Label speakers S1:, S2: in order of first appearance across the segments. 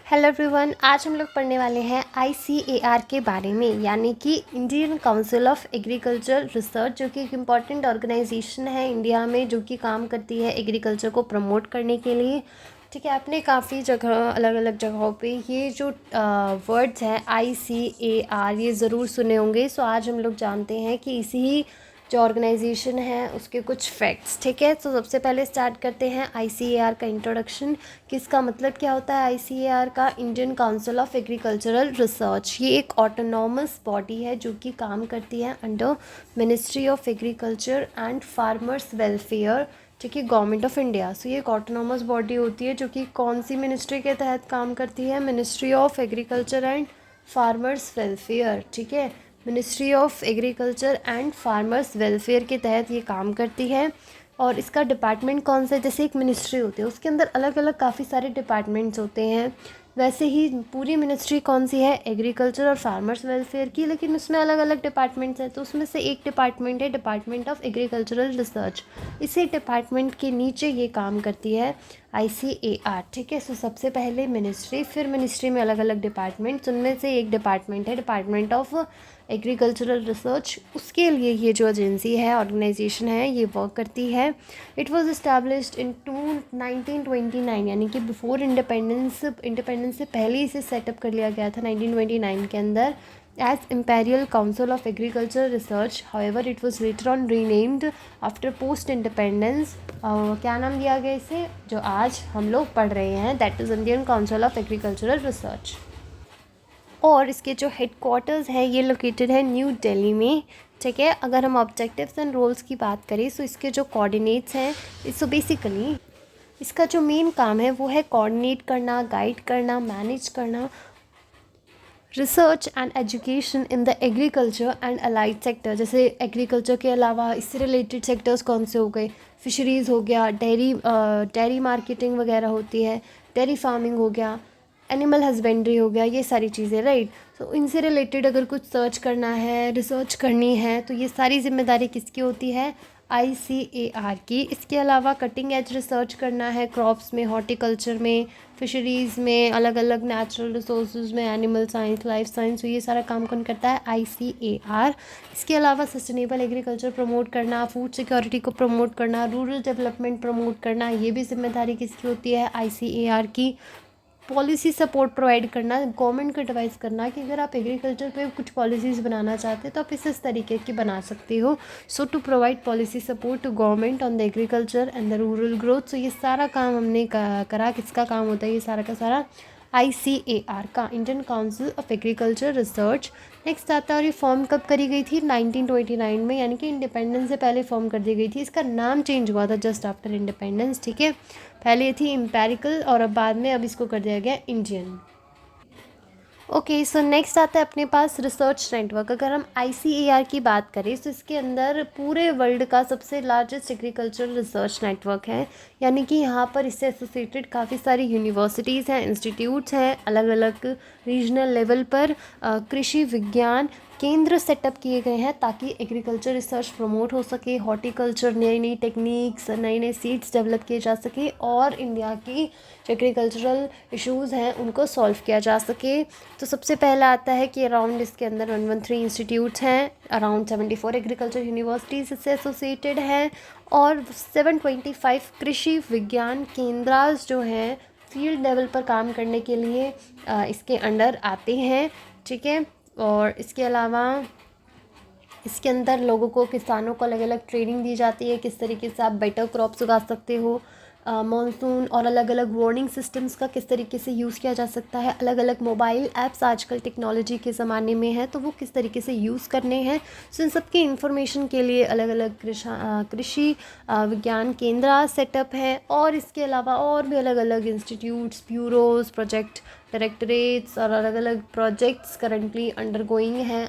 S1: Hello everyone, आज हम लोग पढ़ने वाले हैं ICAR के बारे में, यानी कि Indian council of agriculture research, जो कि एक इम्पॉर्टेंट ऑर्गेनाइजेशन है इंडिया में, जो कि काम करती है एग्रीकल्चर को प्रमोट करने के लिए। ठीक है, आपने काफ़ी जगह अलग अलग जगहों पे ये जो वर्ड्स हैं ICAR ये ज़रूर सुने होंगे। सो आज हम लोग जानते हैं कि इसी जो ऑर्गेनाइजेशन है उसके कुछ फैक्ट्स। ठीक है, तो सबसे पहले स्टार्ट करते हैं ICAR का इंट्रोडक्शन, कि इसका मतलब क्या होता है। ICAR का Indian council of agricultural research, ये एक ऑटोनॉमस बॉडी है जो कि काम करती है under ministry of agriculture and farmers welfare, ठीक है, गवर्नमेंट ऑफ इंडिया। सो ये एक ऑटोनॉमस बॉडी होती है जो कि कौन सी मिनिस्ट्री के तहत काम करती है, ministry of agriculture and farmers welfare. ठीक है, ministry of agriculture and farmers welfare के तहत ये काम करती है। और इसका डिपार्टमेंट कौन सा है, जैसे एक मिनिस्ट्री होती है उसके अंदर अलग अलग काफ़ी सारे डिपार्टमेंट्स होते हैं, वैसे ही पूरी मिनिस्ट्री कौन सी है, एग्रीकल्चर और फार्मर्स वेलफेयर की, लेकिन उसमें अलग अलग डिपार्टमेंट्स हैं। तो उसमें से एक डिपार्टमेंट है डिपार्टमेंट ऑफ एग्रीकल्चरल रिसर्च, इसी डिपार्टमेंट के नीचे ये काम करती है ICAR। ठीक है, सो सबसे पहले मिनिस्ट्री, फिर मिनिस्ट्री में अलग अलग डिपार्टमेंट्स, उनमें से एक डिपार्टमेंट है डिपार्टमेंट ऑफ एग्रीकल्चरल रिसर्च। उसके लिए ये जो एजेंसी है, ऑर्गेनाइजेशन है, ये वर्क करती है। इट वाज एस्टैब्लिश्ड इन 1929, यानी कि बिफोर इंडिपेंडेंस से पहले इसे सेटअप कर लिया गया था 1929 के अंदर, as imperial council of agriculture research. However it was later on renamed after post independence. क्या नाम दिया गया इसे, जो आज हम लोग पढ़ रहे हैं, that is Indian council of agricultural research. और इसके जो हेडक्वार्टर्स है ये लोकेटेड है न्यू दिल्ली में। ठीक है, अगर हम ऑब्जेक्टिव्स एंड रोल्स की बात करें तो इसके जो कोऑर्डिनेट्स हैं, सो बेसिकली इसका जो मेन काम है वो है कोऑर्डिनेट करना, गाइड करना, मैनेज करना research and education in the agriculture and allied sector. जैसे एग्रीकल्चर के अलावा इससे रिलेटेड सेक्टर्स कौन से हो गए, फिशरीज़ हो गया, डेयरी मार्केटिंग वगैरह होती है, डेयरी फार्मिंग हो गया, एनिमल हस्बेंड्री हो गया, ये सारी चीज़ें, राइट। तो इनसे रिलेटेड अगर कुछ सर्च करना है, रिसर्च करनी है, तो ये सारी जिम्मेदारी किसकी होती है, ICAR की। इसके अलावा कटिंग एज रिसर्च करना है क्रॉप्स में, हॉर्टिकल्चर में, फिशरीज़ में, अलग अलग नेचुरल रिसोर्सेज में, एनिमल साइंस, लाइफ साइंस, तो ये सारा काम कौन करता है, ICAR। इसके अलावा सस्टेनेबल एग्रीकल्चर प्रमोट करना, फूड सिक्योरिटी को प्रमोट करना, रूरल डेवलपमेंट प्रमोट करना, ये भी जिम्मेदारी किसकी होती है, ICAR की। पॉलिसी सपोर्ट प्रोवाइड करना, गवर्नमेंट को एडवाइस करना कि अगर आप एग्रीकल्चर पे कुछ पॉलिसीज़ बनाना चाहते हैं तो आप इस तरीके की बना सकते हो। So to provide policy support to government on the agriculture and the rural growth. सो ये सारा काम हमने करा, किसका काम होता है ये सारा का सारा, ICAR का, Indian council of agriculture research. Next आता है, और ये फॉर्म कब करी गई थी, 1929 में, यानी कि इंडिपेंडेंस से पहले फॉर्म कर दी गई थी। इसका नाम चेंज हुआ था जस्ट आफ्टर इंडिपेंडेंस। ठीक है, पहले ये थी इम्पेरिकल और अब बाद में अब इसको कर दिया गया इंडियन। ओके, सो नेक्स्ट आता है अपने पास रिसर्च नेटवर्क। अगर हम ICAR की बात करें तो इसके अंदर पूरे वर्ल्ड का सबसे लार्जेस्ट एग्रीकल्चरल रिसर्च नेटवर्क है, यानी कि यहाँ पर इससे एसोसिएटेड काफ़ी सारी यूनिवर्सिटीज़ हैं, इंस्टीट्यूट्स हैं, अलग अलग रीजनल लेवल पर कृषि विज्ञान केंद्र सेटअप किए गए हैं ताकि एग्रीकल्चर रिसर्च प्रमोट हो सके, हॉर्टिकल्चर नई नई टेक्निक्स, नए नए सीड्स डेवलप किए जा सके और इंडिया की जो एग्रीकल्चरल इश्यूज़ हैं उनको सॉल्व किया जा सके। तो सबसे पहला आता है कि अराउंड इसके अंदर 113 इंस्टीट्यूट्स हैं, अराउंड 74 एग्रीकल्चर यूनिवर्सिटीज़ इससे एसोसिएटेड हैं और 725 कृषि विज्ञान केंद्रास जो हैं फील्ड लेवल पर काम करने के लिए इसके अंडर आते हैं। ठीक है, और इसके अलावा इसके अंदर लोगों को, किसानों को अलग अलग ट्रेनिंग दी जाती है किस तरीके से आप बेटर क्रॉप्स उगा सकते हो, मॉनसून और अलग अलग वार्निंग सिस्टम्स का किस तरीके से यूज़ किया जा सकता है, अलग अलग मोबाइल ऐप्स आजकल टेक्नोलॉजी के ज़माने में है तो वो किस तरीके से यूज़ करने हैं। सो इन सब की इन्फॉर्मेशन के लिए अलग अलग कृषि विज्ञान केंद्र सेटअप हैं और इसके अलावा और भी अलग अलग इंस्टीट्यूट्स, ब्यूरोज, प्रोजेक्ट डायरेक्टरेट्स और अलग अलग प्रोजेक्ट्स करंटली अंडरगोइंग हैं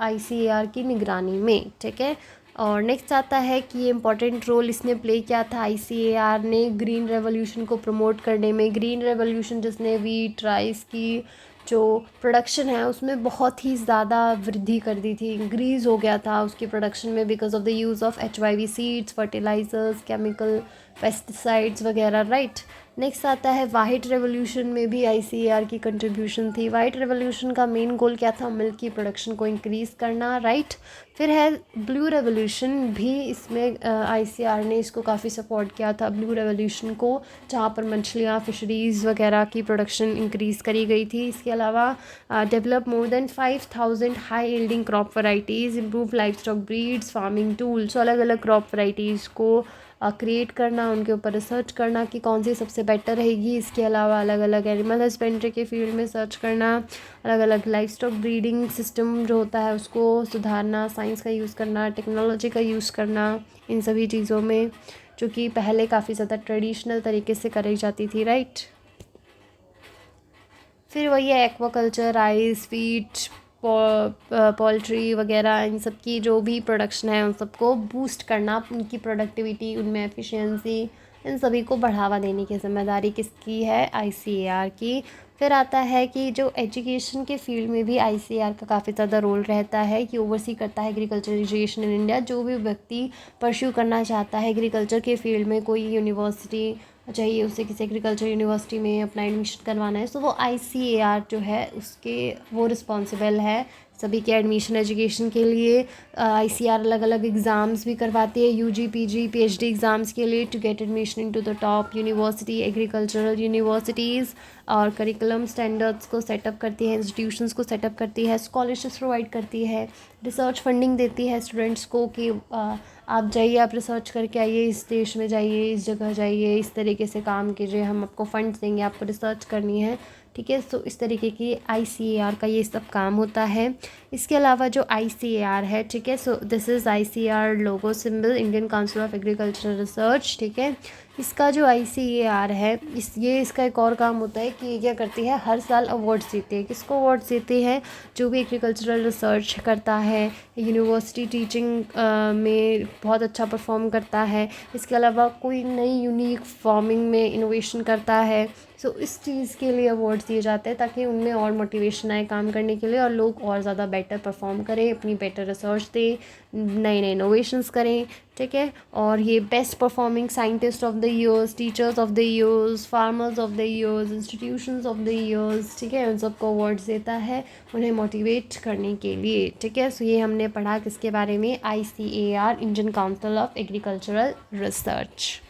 S1: ICAR की निगरानी में। ठीक है, और नेक्स्ट आता है कि ये इम्पॉर्टेंट रोल इसने प्ले किया था ICAR ने ग्रीन रेवोल्यूशन को प्रमोट करने में। ग्रीन रेवोल्यूशन जिसने वीट, राइस की जो प्रोडक्शन है उसमें बहुत ही ज़्यादा वृद्धि कर दी थी, इंक्रीज़ हो गया था उसकी प्रोडक्शन में because of the use of HYV seeds, fertilisers, chemical pesticides वगैरह, राइट। नेक्स्ट आता है वाइट रेवोल्यूशन में भी ICAR की कंट्रीब्यूशन थी। वाइट रेवोल्यूशन का मेन गोल क्या था? मिल्क की प्रोडक्शन को इंक्रीज़ करना, राइट। फिर है ब्लू रेवोल्यूशन, भी इसमें ICAR ने इसको काफ़ी सपोर्ट किया था, ब्लू रेवोल्यूशन को, जहाँ पर मछलियाँ, फिशरीज़ वगैरह की प्रोडक्शन इंक्रीज़ करी गई थी। इसके अलावा develop more than 5000 high yielding crop varieties, improve life stock breeds, farming tools, अलग अलग क्रॉप वैरायटीज़ को क्रिएट करना, उनके ऊपर रिसर्च करना कि कौन सी सबसे बेटर रहेगी। इसके अलावा अलग अलग एनिमल हस्बेंड्री के फील्ड में सर्च करना, अलग अलग लाइफ स्टॉक ब्रीडिंग सिस्टम जो होता है उसको सुधारना, साइंस का यूज़ करना, टेक्नोलॉजी का यूज़ करना, इन सभी चीज़ों में, जो कि पहले काफ़ी ज़्यादा ट्रेडिशनल तरीके से करी जाती थी, राइट। फिर वही है एक्वाकल्चर, राइस, फीड, पोल्ट्री वगैरह, इन सब की जो भी प्रोडक्शन है उन सबको बूस्ट करना, उनकी प्रोडक्टिविटी, उनमें एफिशिएंसी, इन सभी को बढ़ावा देने की जिम्मेदारी किसकी है? ICAR की। फिर आता है कि जो एजुकेशन के फील्ड में भी ICAR का काफ़ी ज़्यादा रोल रहता है कि ओवरसी करता है एग्रीकल्चर एजुकेशन इन इंडिया। जो भी व्यक्ति परस्यू करना चाहता है एग्रीकल्चर के फील्ड में, कोई यूनिवर्सिटी चाहिए उसे, किसी एग्रीकल्चर यूनिवर्सिटी में अपना एडमिशन करवाना है, तो वो ICAR जो है उसके वो रिस्पॉन्सिबल है सभी के एडमिशन एजुकेशन के लिए। ICAR अलग अलग एग्ज़ाम्स भी करवाती है, UG PG PhD एग्ज़ाम्स के लिए, to get admission into the top university, agricultural universities, और करिकुलम स्टैंडर्ड्स को सेटअप करती है, इंस्टीट्यूशंस को सेटअप करती है, स्कॉलरशिप्स प्रोवाइड करती है, रिसर्च फंडिंग देती है स्टूडेंट्स को कि आप जाइए, आप रिसर्च करके आइए, इस देश में जाइए, इस जगह जाइए, इस तरीके से काम कीजिए, हम आपको फंड्स देंगे, आपको रिसर्च करनी है, ठीक है। तो इस तरीके की ICAR का ये सब काम होता है। इसके अलावा जो ICAR है, ठीक है, so this is ICAR logo symbol, Indian council of agricultural research, ठीक है। इसका जो ICAR है, इसका एक और काम होता है कि ये क्या करती है, हर साल अवार्ड्स देती है। किसको अवार्ड्स देती है? जो भी एग्रीकल्चरल रिसर्च करता है, यूनिवर्सिटी टीचिंग में बहुत अच्छा परफॉर्म करता है, इसके अलावा कोई नई यूनिक फार्मिंग में इनोवेशन करता है, सो इस चीज़ के लिए अवार्ड्स दिए जाते हैं ताकि उनमें और मोटिवेशन आए काम करने के लिए, और लोग और ज़्यादा बेटर परफॉर्म करें, अपनी बेटर रिसर्च दें, नए नए इनोवेशंस करें, ठीक है। और ये best performing scientist of the years, teachers of the years, farmers of the years, institutions of the years, ठीक है, उन सबको अवार्ड्स देता है उन्हें मोटिवेट करने के लिए, ठीक है। सो ये हमने पढ़ा किसके बारे में? ICAR, Indian council of agricultural research.